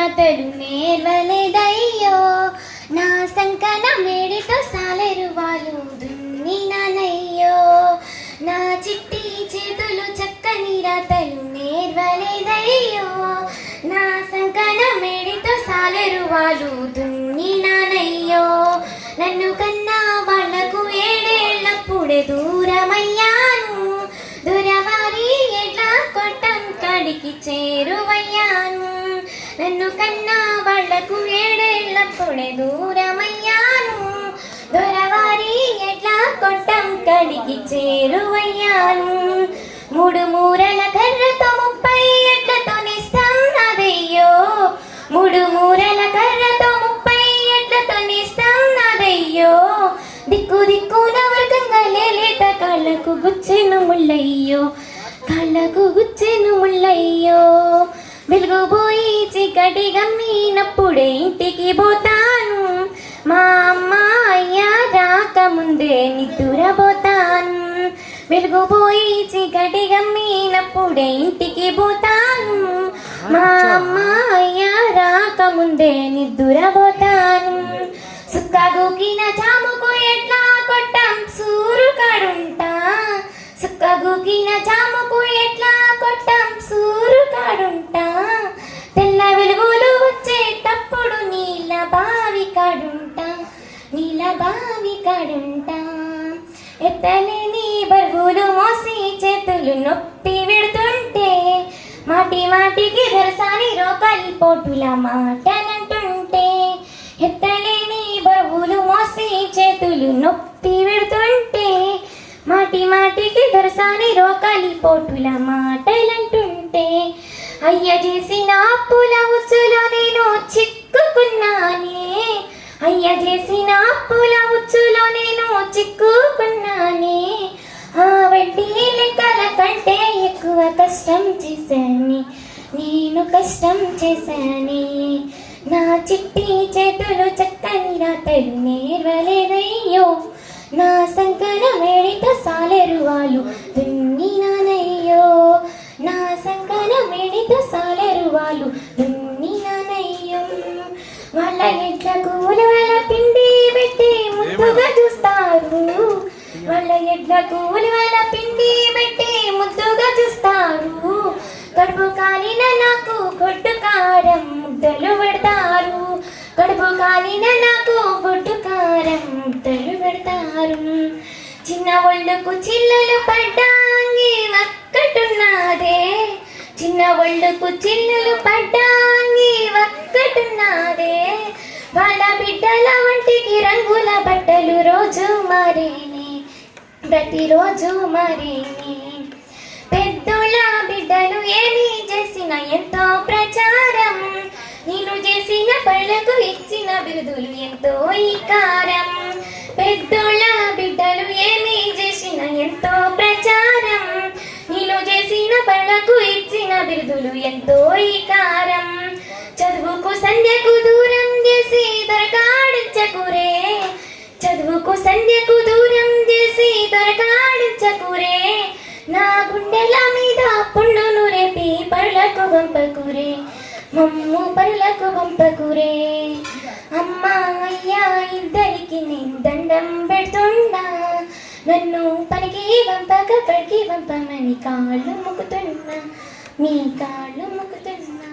రాతలు నేర్వలేదయ్యో నా సంకన మేడితో సాలెరువాలు దున్నినానయ్యో నా చిట్టి చేతులు చక్కని రాతలు నేర్వలేదయ్యో నా సంకన మేడితో సాలెరువాలు దున్నినానయ్యో నన్ను కన్నా వాళ్లకు ఏడేళ్లప్పుడే దూరమయ్యాను దూరవారి ఎట్లా కొట్టం కాడికి చేరువయ్యాను నన్ను కన్నా వాళ్లకు ఏడేళ్లప్పుడే దూరమయ్యాను దూరవారి ఎట్లా కొట్టం కాడికి చేరువయ్యాను మూడు మూరల కర్రతో 30 ఎట్లతో నిస్తాం నాదయ్యో మూడు మూరల కర్రతో 30 ఎట్లతో నిస్తాం నాదయ్యో దిక్కు దిక్కున వర్గంగా లేలేత కాళ్ళకు గుచ్చెను ముళ్ళయ్యో కాళ్ళకు గుచ్చెను ముళ్ళయ్యో వెలుగుపోయి చీకటి గమ్మినప్పుడే ఇంటికి పోతాను మా అమ్మ అయ్యా రాకముందే నిద్దురపోతాను వెలుగుపోయి చీకటి గమ్మినప్పుడే ఇంటికి పోతాను మా అమ్మ అయ్యా రాకముందే నిద్దురపోతాను సుక్కగూకిన జాముకు ఎట్లా కొట్టం సూరు కాడుంటా సుక్కగూకిన జాముకు ఎట్లా కొట్టం సూరు కాడుంటా తెల్ల వెలుగులు వచ్చేటప్పుడు నీళ్ళ బావి కాడుంటా నీళ్ళ బావి కాడుంటా ఎత్తలేని బరువులు మోసి చేతులు నొప్పి పెడుతుంటే మాటి మాటికి దొరసాని రోకలి పోటుల మాటలంటుంటే ఎత్తలేని బరువులు మోసి చేతులు నొప్పి పెడుతుంటే మాటి మాటికి దొరసాని రోకలి పోటుల మాటలంటుంటే అయ్య చేసిన అప్పుల ఉచ్చులో నేను చిక్కుకున్నానే అయ్య చేసిన అప్పుల ఉచ్చులో నేను చిక్కుకున్నానే ఆ వడ్డీ లెక్కల కంటే ఎక్కువ కష్టం చేశానే నేను కష్టం చేశానే నా చిట్టి చేతులు చక్కని రాతలు నేర్వలేదయ్యో నా సంకన మేడితో సాలెరువాలు దున్నినానయ్యో నా సంకన మేడితో సాలెరువాలు దున్నినానయ్యో వాళ్ళ ఎడ్లకు ఉలవల పిండి పెట్టి ముద్దుగా చూస్తారు వాళ్ళ ఎడ్లకు ఉలవల పిండి పెట్టి ముద్దుగా చూస్తారు కడుపు కాలిన నాకు గొడ్డు కారం ముద్దలు పెడతారు కడుపు కాలిన నాకు గొడ్డు కారం ముద్దలు పెడతారు చిన్న ఒళ్ళుకు చిల్లులు పడ్డాంగి ఒక్కటున్నదే చిన్న ఒళ్ళుకు చిల్లులు పడ్డాంగి ఒక్కటున్నదే వాళ్ళ బిడ్డల వంటికి రంగుల బట్టలు రోజు మారేనే ప్రతిరోజు మారేనే పెద్దోళ్ళ బిడ్డలు ఏమి చేసిన ఎంతో ప్రచారం నేను చేసిన పళ్ళకు ఇచ్చిన బిరుదులు ఎంతో ఈకారం పెద్దోళ్ళ బిడ్డలు ఏమి చేసిన ఎంతో ప్రచారం నేను చేసిన పళ్ళకు ఇచ్చిన బిరుదులు ఎంతో ఈకారం చదువుకు సంధ్యకు దూరం చేసి దొరకాడించకురే చదువుకు సంధ్యకు దూరం చేసి దొరకాడించకురే నా గుండెల మీద పుండును రేపి పరులకు పంపకురే మమ్ము పరులకు పంపకురే అమ్మా అయ్యా ఇద్దరికి నేను దండం పెడుతుండా నన్ను పనికి పంపక పడికి పంపమని కాళ్ళు మొక్కుతున్నా మీ కాళ్ళు మొక్కుతున్నా